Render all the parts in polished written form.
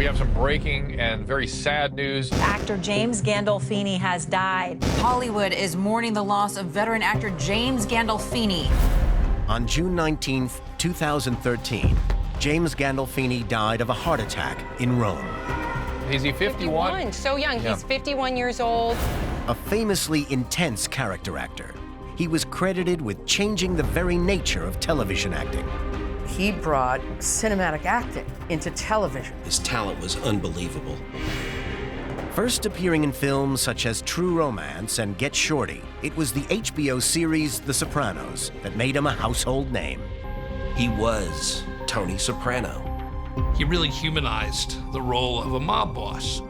We have some breaking and very sad news. Actor James Gandolfini has died. Hollywood is mourning the loss of veteran actor James Gandolfini. On June 19, 2013, James Gandolfini died of a heart attack in Rome. Is he 51? So young. Yeah. He's 51 years old. A famously intense character actor, he was credited with changing the very nature of television acting. He brought cinematic acting into television. His talent was unbelievable. First appearing in films such as True Romance and Get Shorty, it was the HBO series The Sopranos that made him a household name. He was Tony Soprano. He really humanized the role of a mob boss.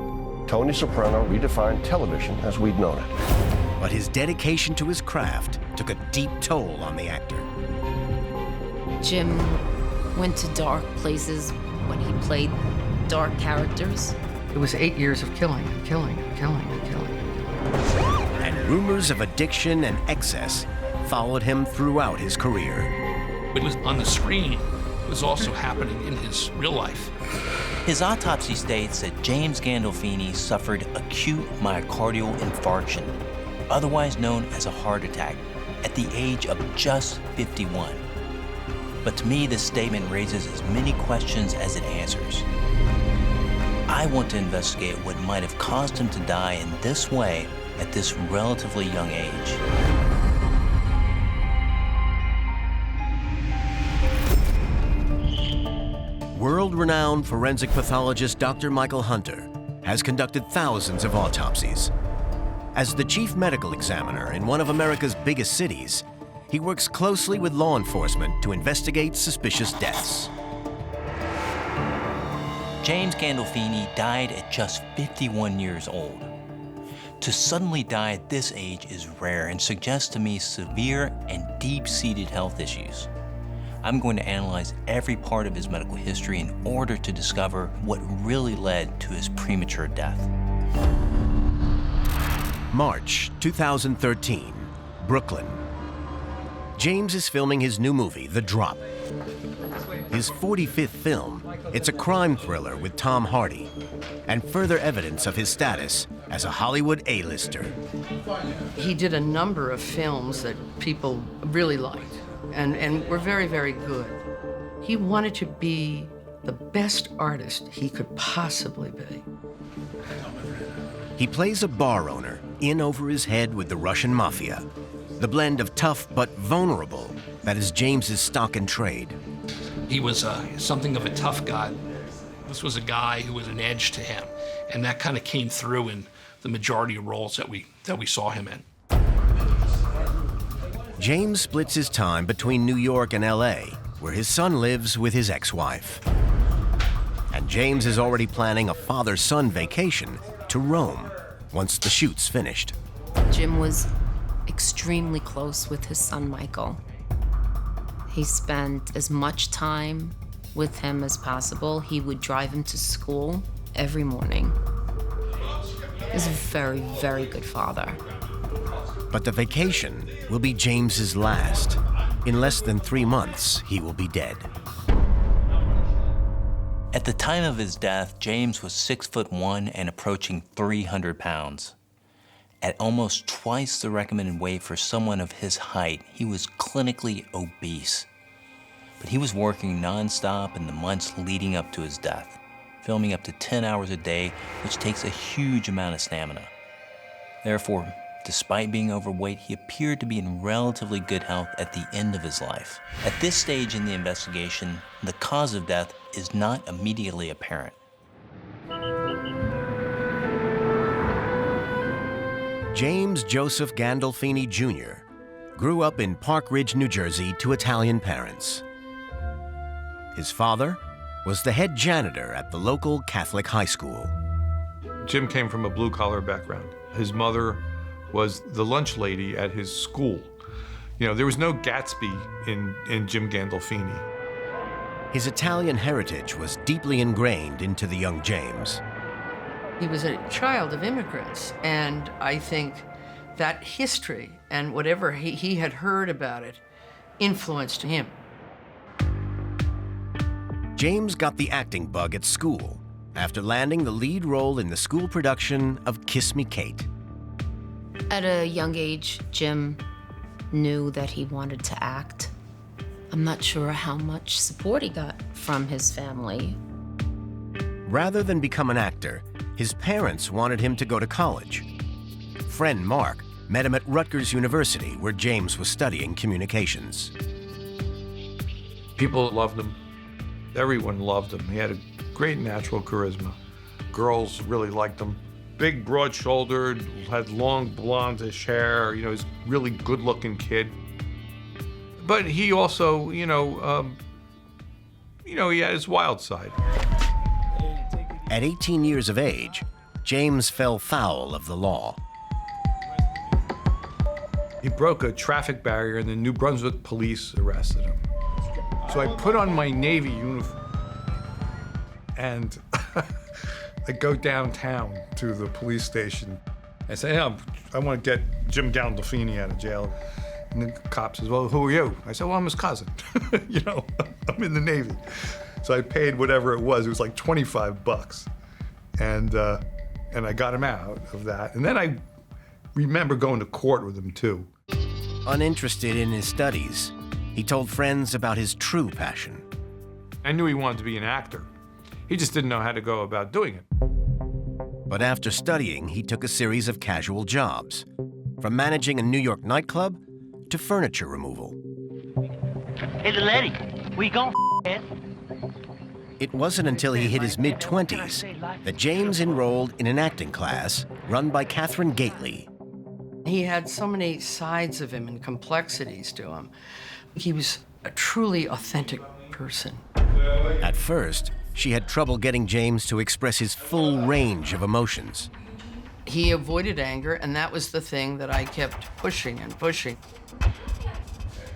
Tony Soprano redefined television as we'd known it. But his dedication to his craft took a deep toll on the actor. Jim went to dark places when he played dark characters. It was 8 years of killing and killing and killing and killing. And rumors of addiction and excess followed him throughout his career. It was on the screen. It was also happening in his real life. His autopsy states that James Gandolfini suffered acute myocardial infarction, otherwise known as a heart attack, at the age of just 51. But to me, this statement raises as many questions as it answers. I want to investigate what might have caused him to die in this way at this relatively young age. World-renowned forensic pathologist Dr. Michael Hunter has conducted thousands of autopsies. As the chief medical examiner in one of America's biggest cities, he works closely with law enforcement to investigate suspicious deaths. James Gandolfini died at just 51 years old. To suddenly die at this age is rare and suggests to me severe and deep-seated health issues. I'm going to analyze every part of his medical history in order to discover what really led to his premature death. March 2013, Brooklyn. James is filming his new movie, The Drop. His 45th film, it's a crime thriller with Tom Hardy, and further evidence of his status as a Hollywood A-lister. He did a number of films that people really liked and were very, very good. He wanted to be the best artist he could possibly be. He plays a bar owner in over his head with the Russian mafia, the blend of tough but vulnerable that is James's stock and trade. He was something of a tough guy. This was a guy who was an edge to him, and that kind of came through in the majority of roles that we saw him in. James splits his time between New York and LA, where his son lives with his ex-wife. And James is already planning a father-son vacation to Rome once the shoot's finished. Jim was extremely close with his son, Michael. He spent as much time with him as possible. He would drive him to school every morning. He was a very, very good father. But the vacation will be James's last. In less than 3 months, he will be dead. At the time of his death, James was 6'1" and approaching 300 pounds. At almost twice the recommended weight for someone of his height, he was clinically obese. But he was working nonstop in the months leading up to his death, filming up to 10 hours a day, which takes a huge amount of stamina. Therefore, despite being overweight, he appeared to be in relatively good health at the end of his life. At this stage in the investigation, the cause of death is not immediately apparent. James Joseph Gandolfini Jr. grew up in Park Ridge, New Jersey, to Italian parents. His father was the head janitor at the local Catholic high school. Jim came from a blue-collar background. His mother was the lunch lady at his school. You know, there was no Gatsby in Jim Gandolfini. His Italian heritage was deeply ingrained into the young James. He was a child of immigrants, and I think that history and whatever he had heard about it influenced him. James got the acting bug at school after landing the lead role in the school production of Kiss Me, Kate. At a young age, Jim knew that he wanted to act. I'm not sure how much support he got from his family. Rather than become an actor, his parents wanted him to go to college. Friend Mark met him at Rutgers University, where James was studying communications. People loved him. Everyone loved him. He had a great natural charisma. Girls really liked him. Big, broad-shouldered, had long blondish hair, you know, he's a really good-looking kid. But he also, he had his wild side. At 18 years of age, James fell foul of the law. He broke a traffic barrier and the New Brunswick police arrested him. So I put on my Navy uniform and I go downtown to the police station. I say, hey, I want to get Jim Gandolfini out of jail. And the cop says, well, who are you? I said, well, I'm his cousin. I'm in the Navy. So I paid whatever it was. It was like 25 bucks. And I got him out of that. And then I remember going to court with him, too. Uninterested in his studies, he told friends about his true passion. I knew he wanted to be an actor. He just didn't know how to go about doing it. But after studying, he took a series of casual jobs, from managing a New York nightclub to furniture removal. Hey, the lady, where you going, f***head? It wasn't until he hit his mid-20s that James enrolled in an acting class run by Catherine Gately. He had so many sides of him and complexities to him. He was a truly authentic person. At first, she had trouble getting James to express his full range of emotions. He avoided anger, and that was the thing that I kept pushing and pushing.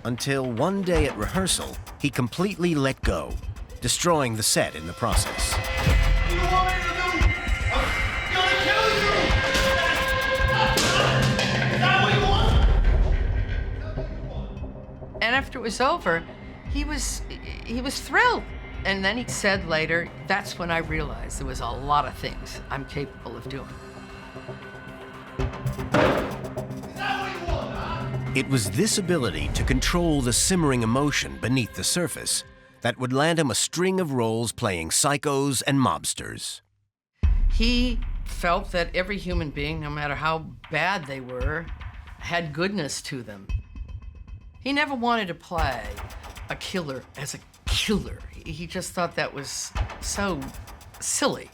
Until one day at rehearsal, he completely let go, destroying the set in the process. What do you want me to do? I'm gonna kill you! Is that what you want? And after it was over, he was thrilled. And then he said later, that's when I realized there was a lot of things I'm capable of doing. It was this ability to control the simmering emotion beneath the surface that would land him a string of roles playing psychos and mobsters. He felt that every human being, no matter how bad they were, had goodness to them. He never wanted to play a killer as a killer. He just thought that was so silly.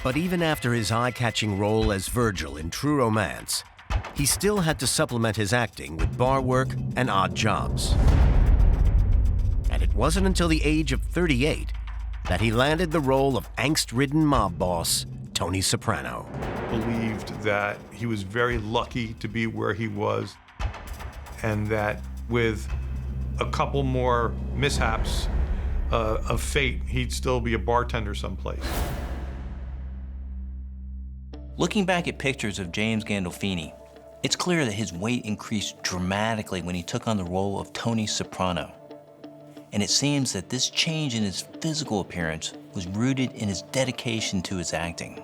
But even after his eye-catching role as Virgil in True Romance, he still had to supplement his acting with bar work and odd jobs. And it wasn't until the age of 38 that he landed the role of angst-ridden mob boss Tony Soprano. Believed that he was very lucky to be where he was, and that with a couple more mishaps of fate, he'd still be a bartender someplace. Looking back at pictures of James Gandolfini, it's clear that his weight increased dramatically when he took on the role of Tony Soprano. And it seems that this change in his physical appearance was rooted in his dedication to his acting.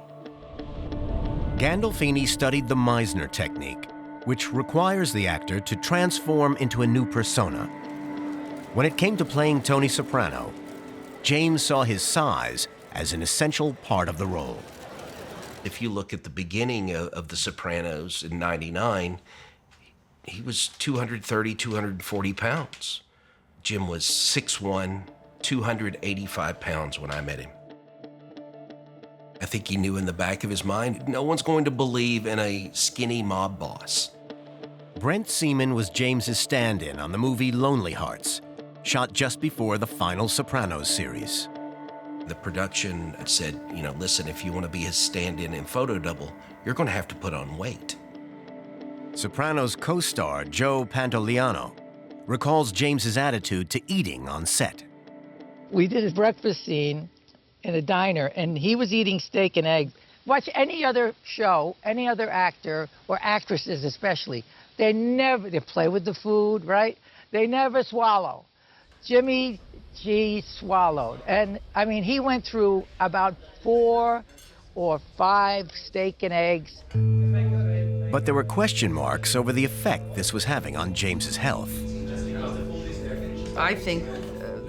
Gandolfini studied the Meisner technique, which requires the actor to transform into a new persona. When it came to playing Tony Soprano, James saw his size as an essential part of the role. If you look at the beginning of The Sopranos in '99, he was 230, 240 pounds. Jim was 6'1", 285 pounds when I met him. I think he knew in the back of his mind, no one's going to believe in a skinny mob boss. Brent Seaman was James's stand-in on the movie Lonely Hearts, shot just before the final Sopranos series. The production said, listen, if you want to be his stand-in and photo double, you're going to have to put on weight. Sopranos co-star Joe Pantoliano recalls James's attitude to eating on set. We did a breakfast scene in a diner, and he was eating steak and eggs. Watch any other show, any other actor, or actresses especially, they play with the food, right? They never swallow. Jimmy G swallowed. And I mean, he went through about 4 or 5 steak and eggs. But there were question marks over the effect this was having on James's health. I think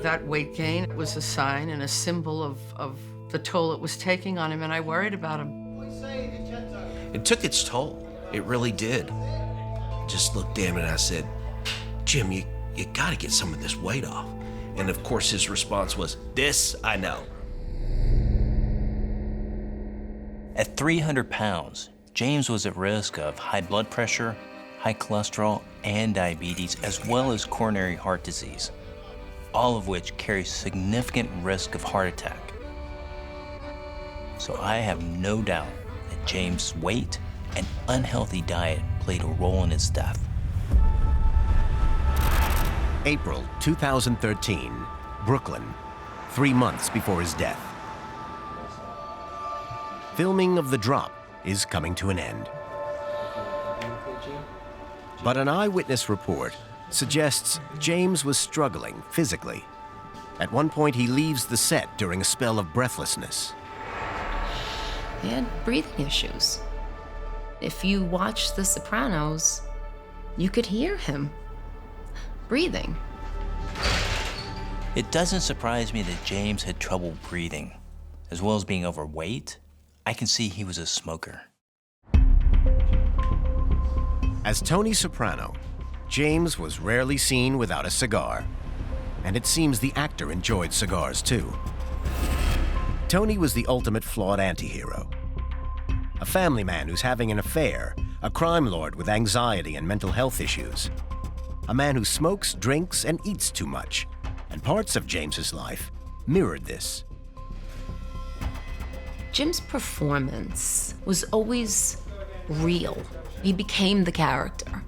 that weight gain was a sign and a symbol of the toll it was taking on him, and I worried about him. It took its toll. It really did. I just looked at him and I said, Jim, you gotta get some of this weight off. And of course his response was, this I know. At 300 pounds, James was at risk of high blood pressure, high cholesterol, and diabetes, as well as coronary heart disease, all of which carry significant risk of heart attack. So I have no doubt that James' weight and unhealthy diet played a role in his death. April 2013, Brooklyn, 3 months before his death. Filming of The Drop is coming to an end. But an eyewitness report suggests James was struggling physically. At one point, he leaves the set during a spell of breathlessness. He had breathing issues. If you watch The Sopranos, you could hear him breathing. It doesn't surprise me that James had trouble breathing. As well as being overweight, I can see he was a smoker. As Tony Soprano, James was rarely seen without a cigar. And it seems the actor enjoyed cigars too. Tony was the ultimate flawed anti-hero. A family man who's having an affair, a crime lord with anxiety and mental health issues. A man who smokes, drinks, and eats too much. And parts of James's life mirrored this. Jim's performance was always real. He became the character.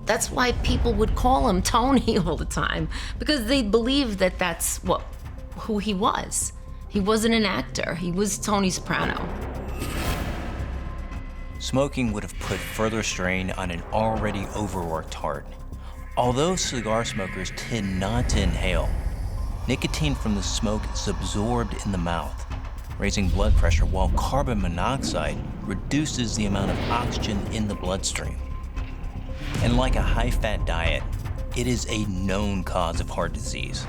That's why people would call him Tony all the time, because they believed that that's who he was. He wasn't an actor, he was Tony Soprano. Smoking would have put further strain on an already overworked heart. Although cigar smokers tend not to inhale, nicotine from the smoke is absorbed in the mouth, raising blood pressure, while carbon monoxide reduces the amount of oxygen in the bloodstream. And like a high-fat diet, it is a known cause of heart disease.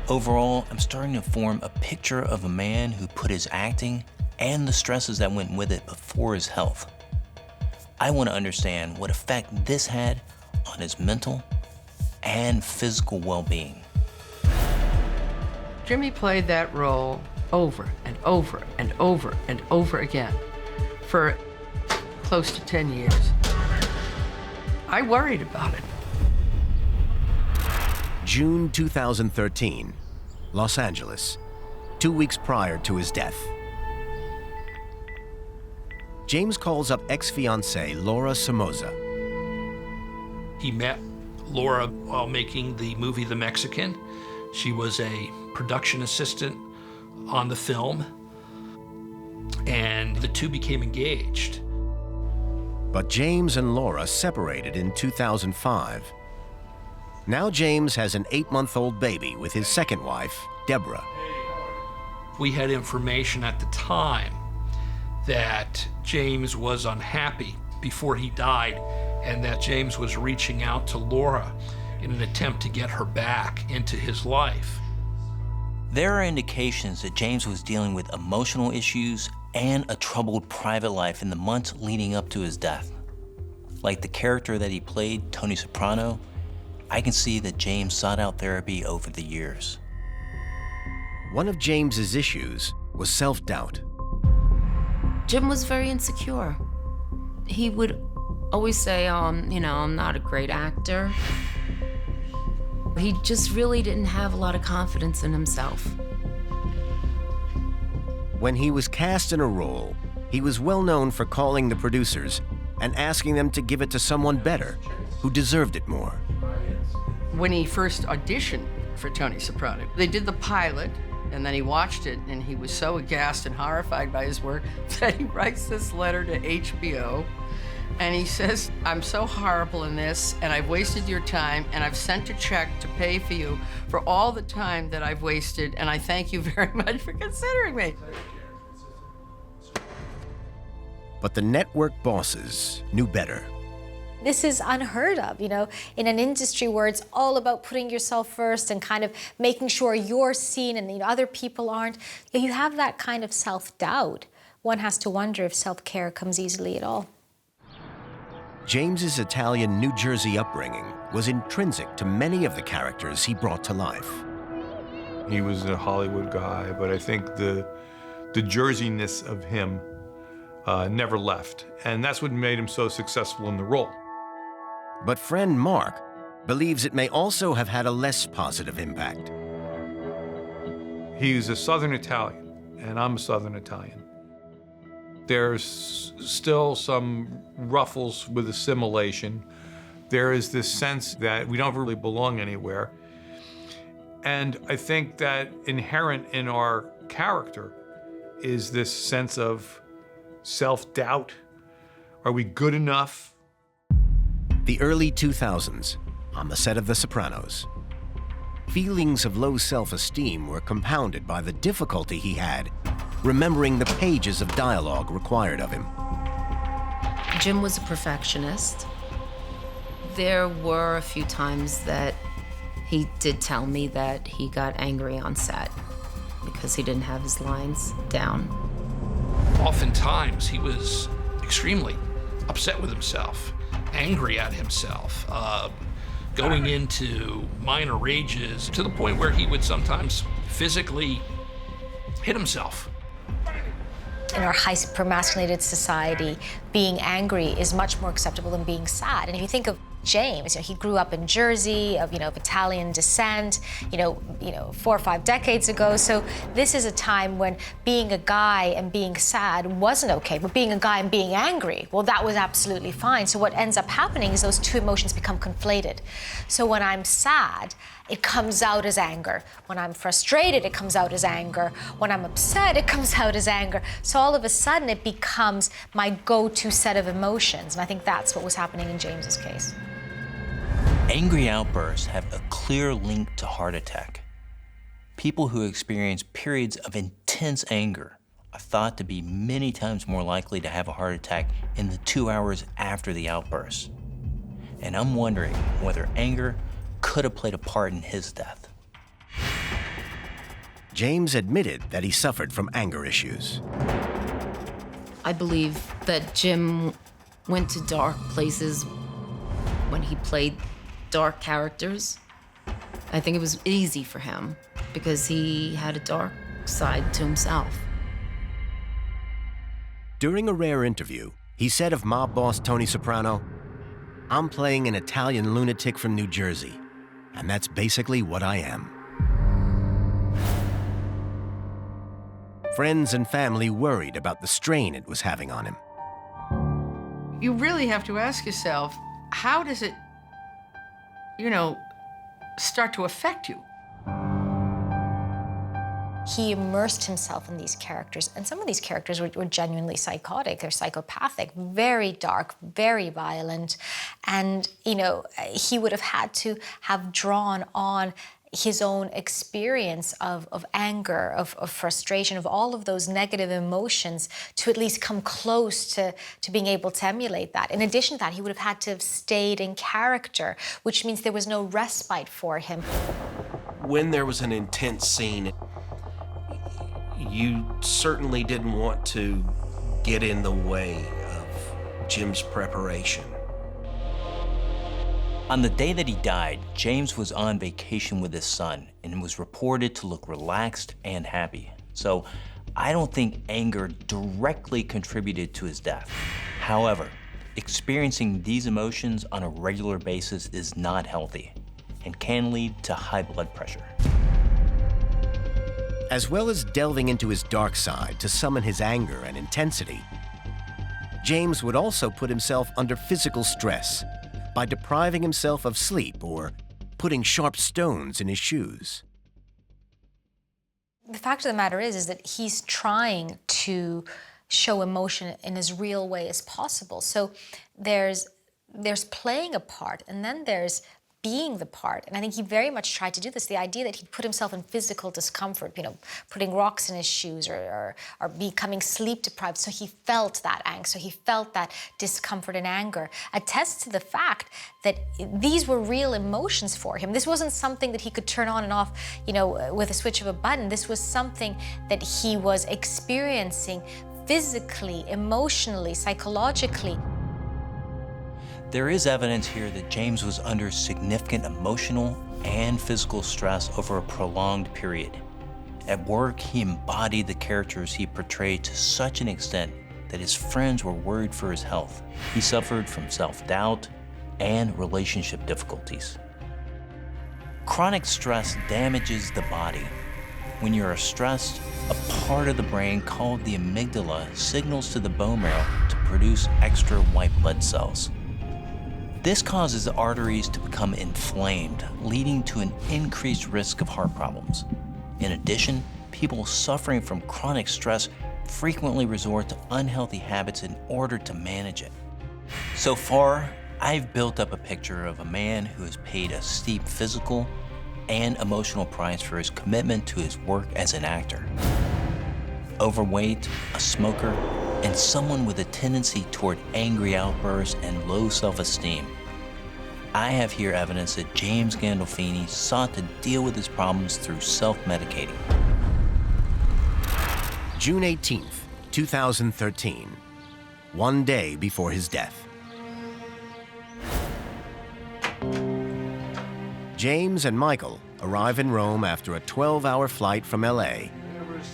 Overall, I'm starting to form a picture of a man who put his acting and the stresses that went with it before his health. I want to understand what effect this had on his mental and physical well-being. Jimmy played that role over and over and over and over again for close to 10 years. I worried about it. June 2013, Los Angeles, 2 weeks prior to his death. James calls up ex-fiancée Laura Somoza. He met Laura while making the movie The Mexican. She was a production assistant on the film, and the two became engaged. But James and Laura separated in 2005. Now James has an 8-month-old baby with his second wife, Deborah. We had information at the time that James was unhappy before he died, and that James was reaching out to Laura in an attempt to get her back into his life. There are indications that James was dealing with emotional issues and a troubled private life in the months leading up to his death. Like the character that he played, Tony Soprano, I can see that James sought out therapy over the years. One of James's issues was self-doubt. Jim was very insecure. He would always say, I'm not a great actor. He just really didn't have a lot of confidence in himself. When he was cast in a role, he was well known for calling the producers and asking them to give it to someone better, who deserved it more. When he first auditioned for Tony Soprano, they did the pilot, and then he watched it, and he was so aghast and horrified by his work that he writes this letter to HBO And he says, I'm so horrible in this, and I've wasted your time, and I've sent a check to pay for you for all the time that I've wasted, and I thank you very much for considering me. But the network bosses knew better. This is unheard of, you know, in an industry where it's all about putting yourself first and kind of making sure you're seen and other people aren't. If you have that kind of self-doubt, one has to wonder if self-care comes easily at all. James's Italian New Jersey upbringing was intrinsic to many of the characters he brought to life. He was a Hollywood guy, but I think the Jerseyness of him never left. And that's what made him so successful in the role. But friend Mark believes it may also have had a less positive impact. He's a Southern Italian, and I'm a Southern Italian. There's still some ruffles with assimilation. There is this sense that we don't really belong anywhere. And I think that inherent in our character is this sense of self-doubt. Are we good enough? The early 2000s, on the set of The Sopranos, feelings of low self-esteem were compounded by the difficulty he had remembering the pages of dialogue required of him. Jim was a perfectionist. There were a few times that he did tell me that he got angry on set because he didn't have his lines down. Oftentimes, he was extremely upset with himself, angry at himself, going into minor rages to the point where he would sometimes physically hit himself. In our hyper-masculinated society, being angry is much more acceptable than being sad. And if you think of James, he grew up in Jersey, of Italian descent, 4 or 5 decades ago. So this is a time when being a guy and being sad wasn't okay, but being a guy and being angry, well, that was absolutely fine. So what ends up happening is those two emotions become conflated. So when I'm sad, it comes out as anger. When I'm frustrated, it comes out as anger. When I'm upset, it comes out as anger. So all of a sudden, it becomes my go-to set of emotions. And I think that's what was happening in James's case. Angry outbursts have a clear link to heart attack. People who experience periods of intense anger are thought to be many times more likely to have a heart attack in the 2 hours after the outburst. And I'm wondering whether anger could have played a part in his death. James admitted that he suffered from anger issues. I believe that Jim went to dark places when he played dark characters. I think it was easy for him because he had a dark side to himself. During a rare interview, he said of mob boss Tony Soprano, "I'm playing an Italian lunatic from New Jersey, and that's basically what I am." Friends and family worried about the strain it was having on him. You really have to ask yourself, how does it, start to affect you? He immersed himself in these characters, and some of these characters were genuinely psychotic. They're psychopathic, very dark, very violent, and, he would have had to have drawn on his own experience of anger, of frustration, of all of those negative emotions to at least come close to being able to emulate that. In addition to that, he would have had to have stayed in character, which means there was no respite for him. When there was an intense scene, you certainly didn't want to get in the way of Jim's preparation. On the day that he died, James was on vacation with his son and was reported to look relaxed and happy. So I don't think anger directly contributed to his death. However, experiencing these emotions on a regular basis is not healthy and can lead to high blood pressure. As well as delving into his dark side to summon his anger and intensity, James would also put himself under physical stress by depriving himself of sleep or putting sharp stones in his shoes. The fact of the matter is that he's trying to show emotion in as real way as possible. So there's playing a part, and then there's being the part. And I think he very much tried to do this. The idea that he put himself in physical discomfort, you know, putting rocks in his shoes or becoming sleep deprived, so he felt that angst, so he felt that discomfort and anger, attests to the fact that these were real emotions for him. This wasn't something that he could turn on and off, you know, with a switch of a button. This was something that he was experiencing physically, emotionally, psychologically. There is evidence here that James was under significant emotional and physical stress over a prolonged period. At work, he embodied the characters he portrayed to such an extent that his friends were worried for his health. He suffered from self-doubt and relationship difficulties. Chronic stress damages the body. When you are stressed, a part of the brain called the amygdala signals to the bone marrow to produce extra white blood cells. This causes the arteries to become inflamed, leading to an increased risk of heart problems. In addition, people suffering from chronic stress frequently resort to unhealthy habits in order to manage it. So far, I've built up a picture of a man who has paid a steep physical and emotional price for his commitment to his work as an actor. Overweight, a smoker, and someone with a tendency toward angry outbursts and low self-esteem. I have here evidence that James Gandolfini sought to deal with his problems through self-medicating. June 18th, 2013, one day before his death. James and Michael arrive in Rome after a 12-hour flight from LA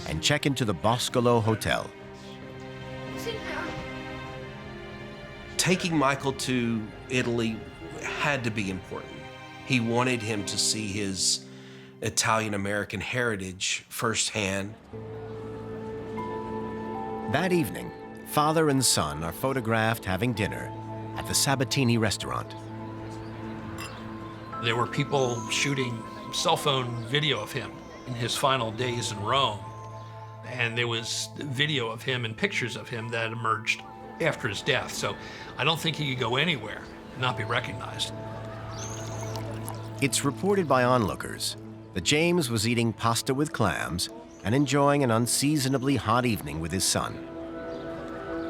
and check into the Boscolo Hotel. Taking Michael to Italy had to be important. He wanted him to see his Italian-American heritage firsthand. That evening, father and son are photographed having dinner at the Sabatini restaurant. There were people shooting cell phone video of him in his final days in Rome. And there was video of him and pictures of him that emerged after his death. So I don't think he could go anywhere and not be recognized. It's reported by onlookers that James was eating pasta with clams and enjoying an unseasonably hot evening with his son.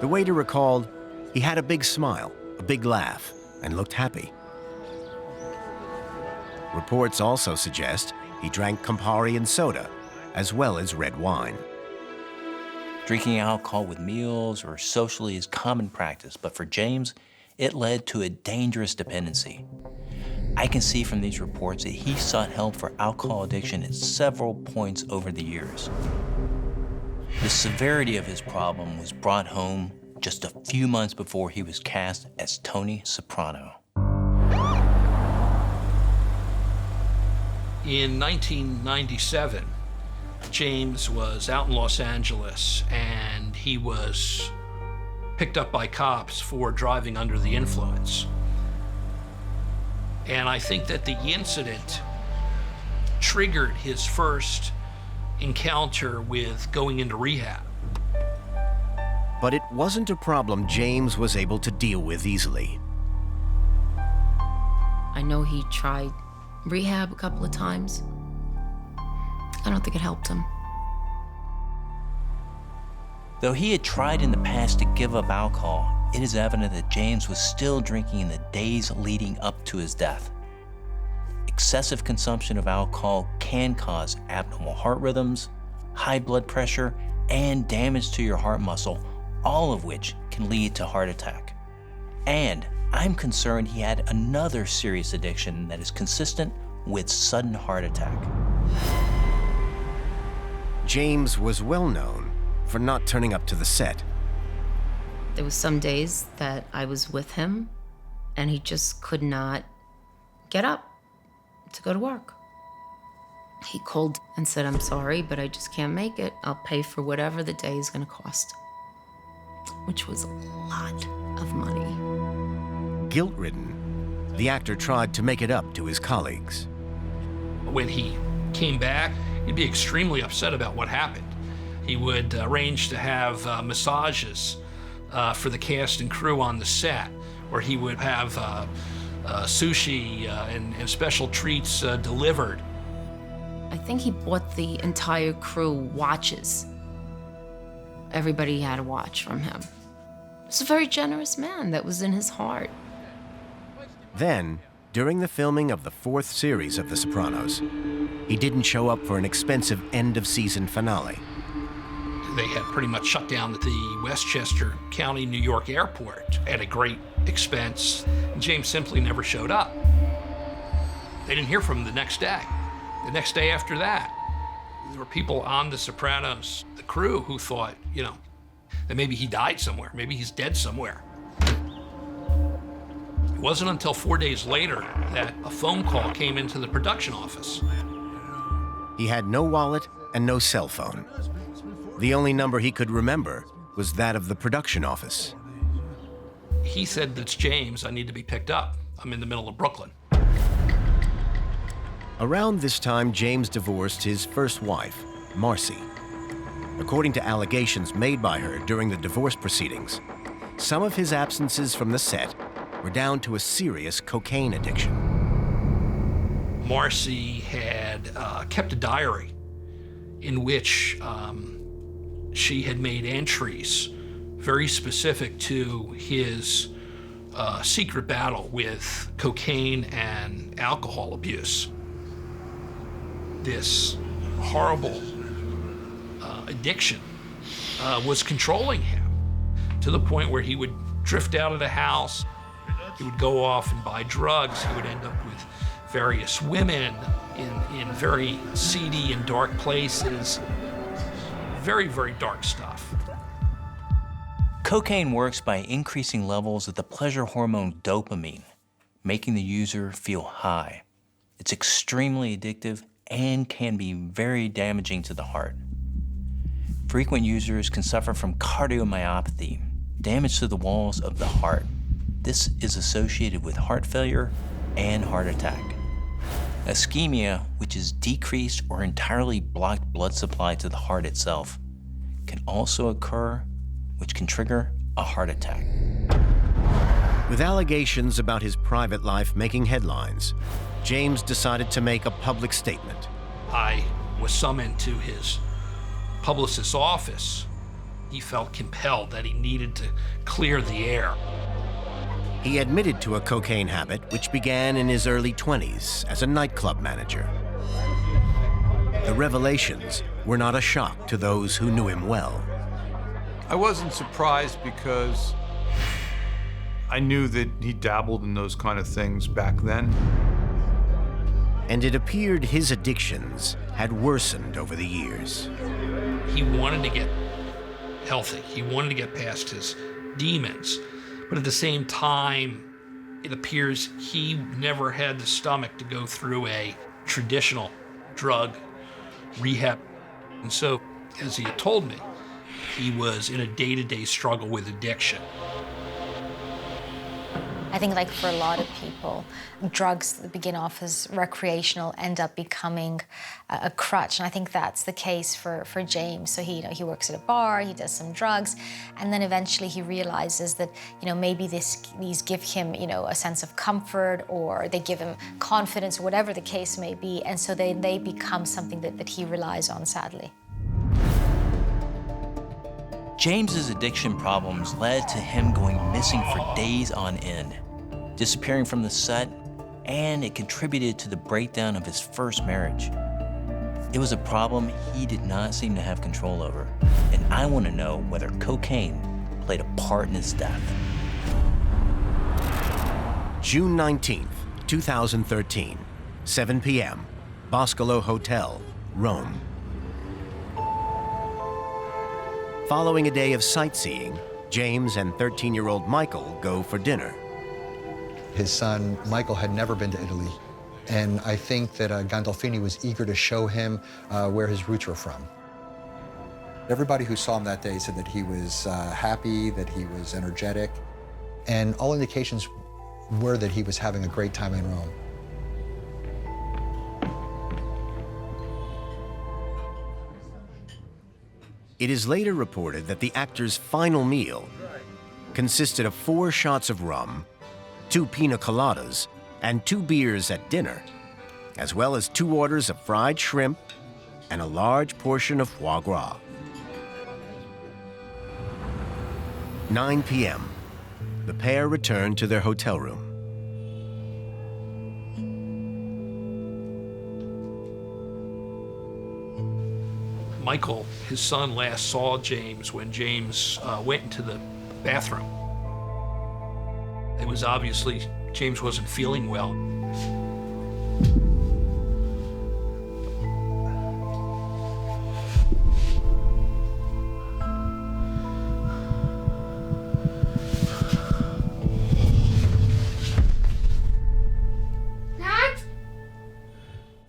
The waiter recalled he had a big smile, a big laugh, and looked happy. Reports also suggest he drank Campari and soda, as well as red wine. Drinking alcohol with meals or socially is common practice, but for James, it led to a dangerous dependency. I can see from these reports that he sought help for alcohol addiction at several points over the years. The severity of his problem was brought home just a few months before he was cast as Tony Soprano. In 1997, James was out in Los Angeles and he was picked up by cops for driving under the influence. And I think that the incident triggered his first encounter with going into rehab. But it wasn't a problem James was able to deal with easily. I know he tried rehab a couple of times. I don't think it helped him. Though he had tried in the past to give up alcohol, it is evident that James was still drinking in the days leading up to his death. Excessive consumption of alcohol can cause abnormal heart rhythms, high blood pressure, and damage to your heart muscle, all of which can lead to heart attack. And I'm concerned he had another serious addiction that is consistent with sudden heart attack. James was well known for not turning up to the set. There was some days that I was with him and he just could not get up to go to work. He called and said, "I'm sorry, but I just can't make it. I'll pay for whatever the day is gonna cost," which was a lot of money. Guilt-ridden, the actor tried to make it up to his colleagues. When he came back, he'd be extremely upset about what happened. He would arrange to have massages for the cast and crew on the set, where he would have sushi and special treats delivered. I think he bought the entire crew watches. Everybody had a watch from him. He's a very generous man. That was in his heart. Then, during the filming of the 4th series of The Sopranos, he didn't show up for an expensive end-of-season finale. They had pretty much shut down the Westchester County, New York airport at a great expense. James simply never showed up. They didn't hear from him the next day. The next day after that, there were people on The Sopranos, the crew, who thought, you know, that maybe he died somewhere, maybe he's dead somewhere. It wasn't until 4 days later that a phone call came into the production office. He had no wallet and no cell phone. The only number he could remember was that of the production office. He said, "That's James, I need to be picked up. I'm in the middle of Brooklyn." Around this time, James divorced his first wife, Marcy. According to allegations made by her during the divorce proceedings, some of his absences from the set were down to a serious cocaine addiction. Marcy had kept a diary in which she had made entries very specific to his secret battle with cocaine and alcohol abuse. This horrible addiction was controlling him to the point where he would drift out of the house. He would go off and buy drugs. He would end up with various women in very seedy and dark places. Very, very dark stuff. Cocaine works by increasing levels of the pleasure hormone dopamine, making the user feel high. It's extremely addictive and can be very damaging to the heart. Frequent users can suffer from cardiomyopathy, damage to the walls of the heart. This is associated with heart failure and heart attack. Ischemia, which is decreased or entirely blocked blood supply to the heart itself, can also occur, which can trigger a heart attack. With allegations about his private life making headlines, James decided to make a public statement. I was summoned to his publicist's office. He felt compelled that he needed to clear the air. He admitted to a cocaine habit which began in his early 20s as a nightclub manager. The revelations were not a shock to those who knew him well. I wasn't surprised because I knew that he dabbled in those kind of things back then. And it appeared his addictions had worsened over the years. He wanted to get healthy. He wanted to get past his demons. But at the same time, it appears he never had the stomach to go through a traditional drug rehab. And so, as he had told me, he was in a day-to-day struggle with addiction. I think, like for a lot of people, drugs that begin off as recreational end up becoming a crutch, and I think that's the case for James. So he works at a bar, he does some drugs, and then eventually he realizes that maybe these give him a sense of comfort, or they give him confidence, or whatever the case may be, and so they become something that he relies on, sadly. James's addiction problems led to him going missing for days on end, disappearing from the set, and it contributed to the breakdown of his first marriage. It was a problem he did not seem to have control over, and I want to know whether cocaine played a part in his death. June 19th, 2013, 7 p.m., Boscolo Hotel, Rome. Following a day of sightseeing, James and 13-year-old Michael go for dinner. His son, Michael, had never been to Italy, and I think that Gandolfini was eager to show him where his roots were from. Everybody who saw him that day said that he was happy, that he was energetic, and all indications were that he was having a great time in Rome. It is later reported that the actor's final meal consisted of 4 shots of rum, 2 pina coladas, and 2 beers at dinner, as well as 2 orders of fried shrimp and a large portion of foie gras. 9 p.m. The pair returned to their hotel room. Michael, his son, last saw James when James went into the bathroom. It was obviously James wasn't feeling well.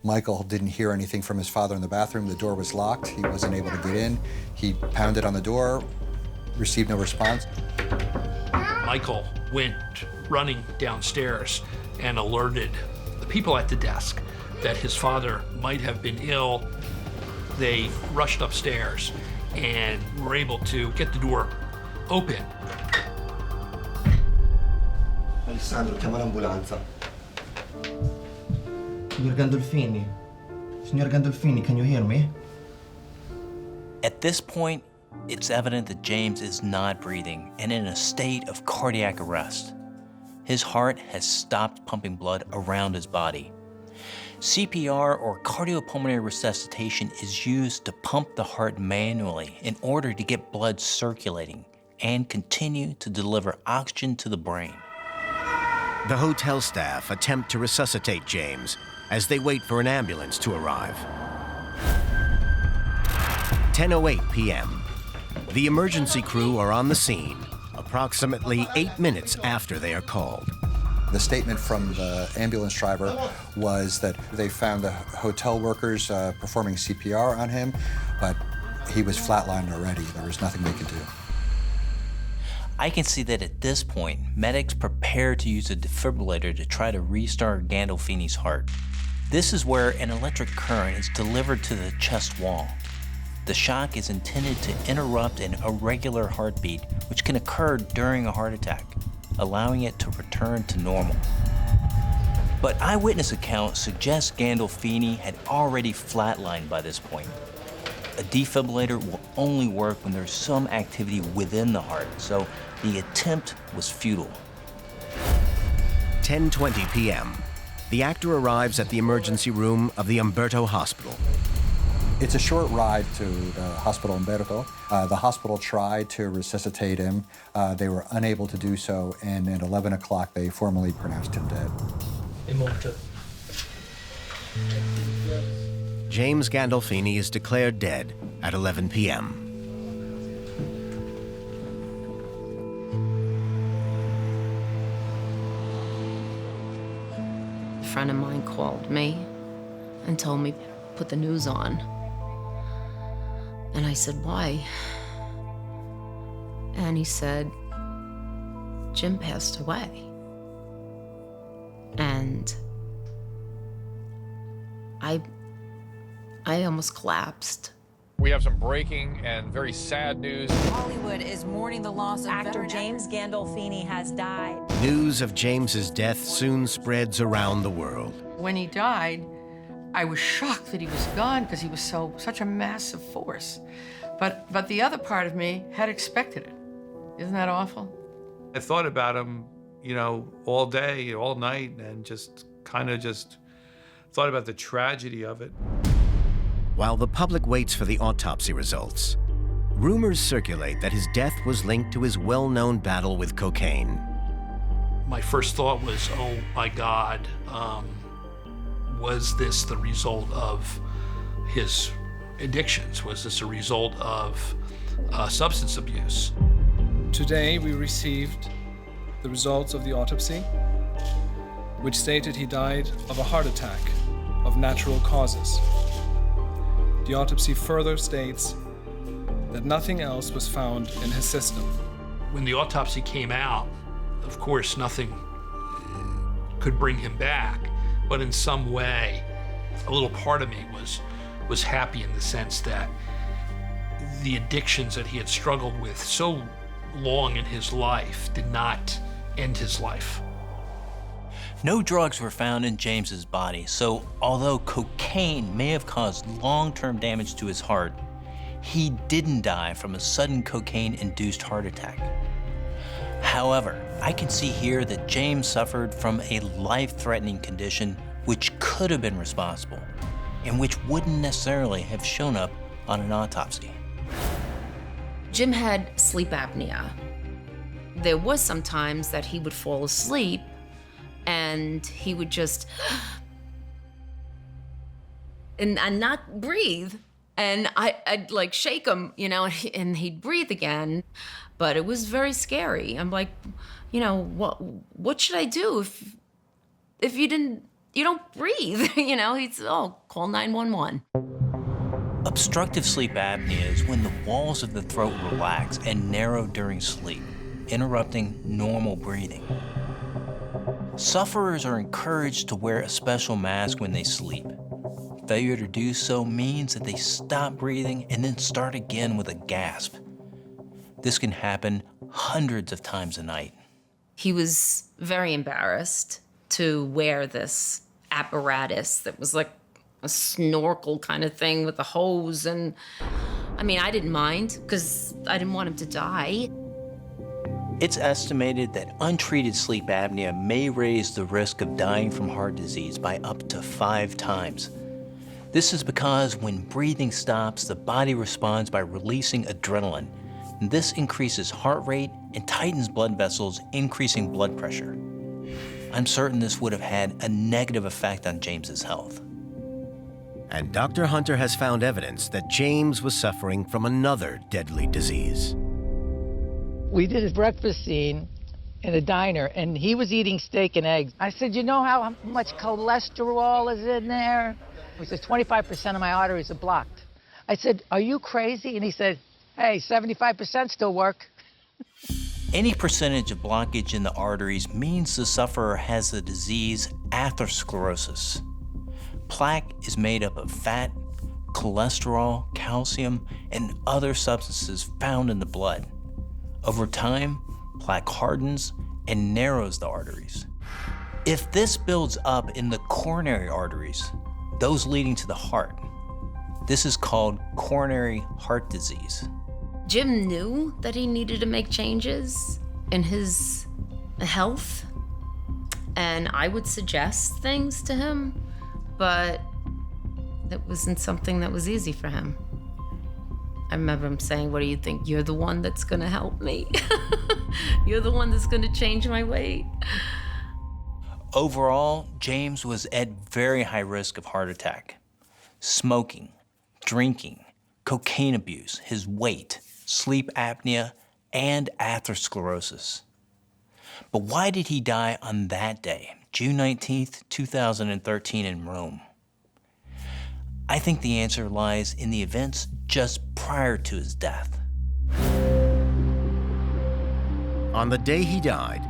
Michael didn't hear anything from his father in the bathroom. The door was locked. He wasn't able to get in. He pounded on the door, received no response. Michael went running downstairs and alerted the people at the desk that his father might have been ill. They rushed upstairs and were able to get the door open. Alessandro, chiama l'ambulanza. Signor Gandolfini. Signor Gandolfini, can you hear me? At this point, it's evident that James is not breathing and in a state of cardiac arrest. His heart has stopped pumping blood around his body. CPR, or cardiopulmonary resuscitation, is used to pump the heart manually in order to get blood circulating and continue to deliver oxygen to the brain. The hotel staff attempt to resuscitate James as they wait for an ambulance to arrive. 10:08 p.m. The emergency crew are on the scene approximately 8 minutes after they are called. The statement from the ambulance driver was that they found the hotel workers performing CPR on him, but he was flatlined already. There was nothing they could do. I can see that at this point, medics prepare to use a defibrillator to try to restart Gandolfini's heart. This is where an electric current is delivered to the chest wall. The shock is intended to interrupt an irregular heartbeat, which can occur during a heart attack, allowing it to return to normal. But eyewitness accounts suggest Gandolfini had already flatlined by this point. A defibrillator will only work when there's some activity within the heart, so the attempt was futile. 10:20 p.m. The actor arrives at the emergency room of the Umberto Hospital. It's a short ride to the Hospital Umberto. The hospital tried to resuscitate him. They were unable to do so, and at 11 o'clock, they formally pronounced him dead. James Gandolfini is declared dead at 11 p.m. A friend of mine called me and told me, put the news on. And I said, why? And he said, Jim passed away. And I almost collapsed. We have some breaking and very sad news. Hollywood is mourning the loss of Actor James Gandolfini has died. News of James's death soon spreads around the world. When he died, I was shocked that he was gone because he was such a massive force. But the other part of me had expected it. Isn't that awful? I thought about him, you know, all day, all night, and just thought about the tragedy of it. While the public waits for the autopsy results, rumors circulate that his death was linked to his well-known battle with cocaine. My first thought was, oh my God, was this the result of his addictions? Was this a result of substance abuse? Today we received the results of the autopsy, which stated he died of a heart attack of natural causes. The autopsy further states that nothing else was found in his system. When the autopsy came out, of course, nothing could bring him back, but in some way, a little part of me was happy in the sense that the addictions that he had struggled with so long in his life did not end his life. No drugs were found in James's body, so although cocaine may have caused long-term damage to his heart, he didn't die from a sudden cocaine-induced heart attack. However, I can see here that James suffered from a life-threatening condition which could have been responsible, and which wouldn't necessarily have shown up on an autopsy. Jim had sleep apnea. There was some times that he would fall asleep and he would just and not breathe. And I'd like shake him, you know, and he'd breathe again. But it was very scary. I'm like, you know, what should I do if you don't breathe? You know, he's, oh, call 911. Obstructive sleep apnea is when the walls of the throat relax and narrow during sleep, interrupting normal breathing. Sufferers are encouraged to wear a special mask when they sleep. Failure to do so means that they stop breathing and then start again with a gasp. This can happen hundreds of times a night. He was very embarrassed to wear this apparatus that was like a snorkel kind of thing with a hose. And I mean, I didn't mind because I didn't want him to die. It's estimated that untreated sleep apnea may raise the risk of dying from heart disease by up to 5 times. This is because when breathing stops, the body responds by releasing adrenaline. And this increases heart rate and tightens blood vessels, increasing blood pressure. I'm certain this would have had a negative effect on James's health. And Dr. Hunter has found evidence that James was suffering from another deadly disease. We did his breakfast scene in a diner, and he was eating steak and eggs. I said, you know how much cholesterol is in there? He says, 25% of my arteries are blocked. I said, are you crazy? And he said, hey, 75% still work. Any percentage of blockage in the arteries means the sufferer has the disease atherosclerosis. Plaque is made up of fat, cholesterol, calcium, and other substances found in the blood. Over time, plaque hardens and narrows the arteries. If this builds up in the coronary arteries, those leading to the heart, this is called coronary heart disease. Jim knew that he needed to make changes in his health, and I would suggest things to him, but it wasn't something that was easy for him. I remember him saying, what do you think? You're the one that's gonna help me. You're the one that's gonna change my weight. Overall, James was at very high risk of heart attack. Smoking, drinking, cocaine abuse, his weight, sleep apnea, and atherosclerosis. But why did he die on that day, June 19th, 2013 in Rome? I think the answer lies in the events just prior to his death. On the day he died,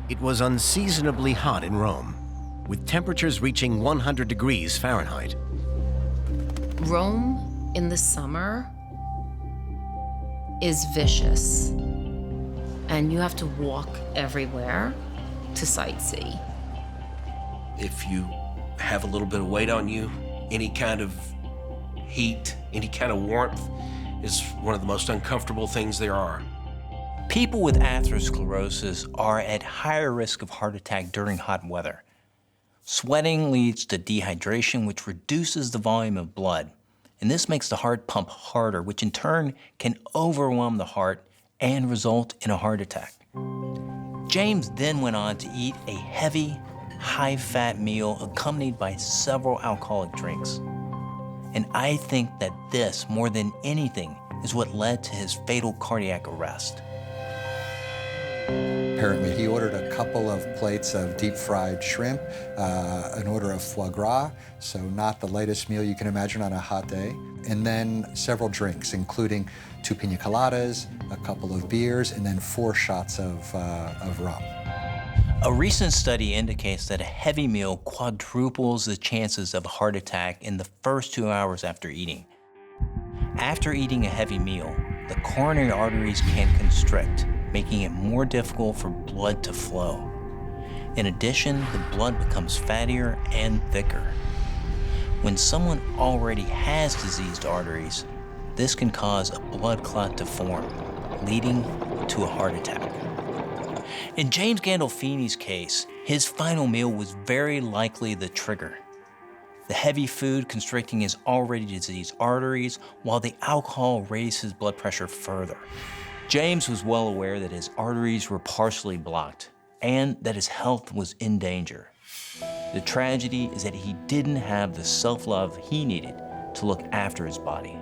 it was unseasonably hot in Rome, with temperatures reaching 100 degrees Fahrenheit. Rome in the summer is vicious, and you have to walk everywhere to sightsee. If you have a little bit of weight on you, any kind of heat, any kind of warmth is one of the most uncomfortable things there are. People with atherosclerosis are at higher risk of heart attack during hot weather. Sweating leads to dehydration, which reduces the volume of blood. And this makes the heart pump harder, which in turn can overwhelm the heart and result in a heart attack. James then went on to eat a heavy, high-fat meal accompanied by several alcoholic drinks. And I think that this, more than anything, is what led to his fatal cardiac arrest. Apparently, he ordered a couple of plates of deep-fried shrimp, an order of foie gras, so not the latest meal you can imagine on a hot day, and then several drinks, including 2 pina coladas, a couple of beers, and then 4 shots of rum. A recent study indicates that a heavy meal quadruples the chances of a heart attack in the first 2 hours after eating. After eating a heavy meal, the coronary arteries can constrict, making it more difficult for blood to flow. In addition, the blood becomes fattier and thicker. When someone already has diseased arteries, this can cause a blood clot to form, leading to a heart attack. In James Gandolfini's case, his final meal was very likely the trigger. The heavy food constricting his already diseased arteries, while the alcohol raised his blood pressure further. James was well aware that his arteries were partially blocked and that his health was in danger. The tragedy is that he didn't have the self-love he needed to look after his body.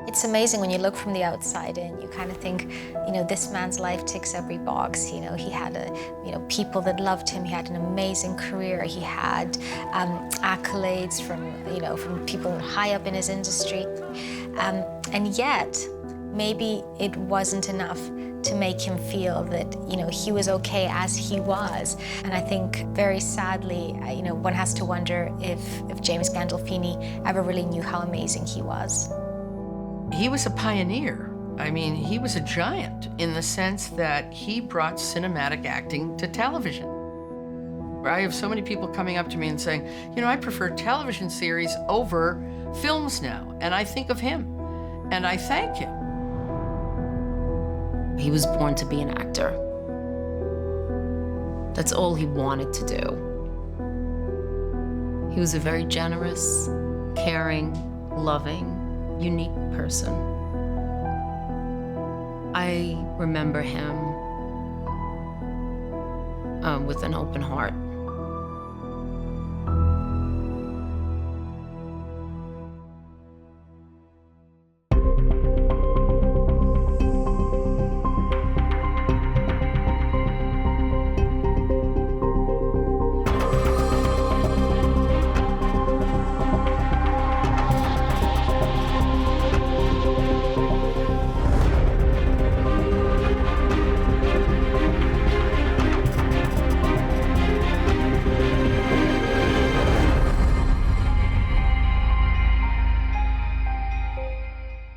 It's amazing when you look from the outside in, you kind of think, you know, this man's life ticks every box. You know, he had people that loved him. He had an amazing career. He had accolades from people high up in his industry. And yet, maybe it wasn't enough to make him feel that, you know, he was okay as he was. And I think very sadly, one has to wonder if James Gandolfini ever really knew how amazing he was. He was a pioneer. I mean, he was a giant in the sense that he brought cinematic acting to television. I have so many people coming up to me and saying, you know, I prefer television series over films now, and I think of him, and I thank him. He was born to be an actor. That's all he wanted to do. He was a very generous, caring, loving, unique person. I remember him with an open heart.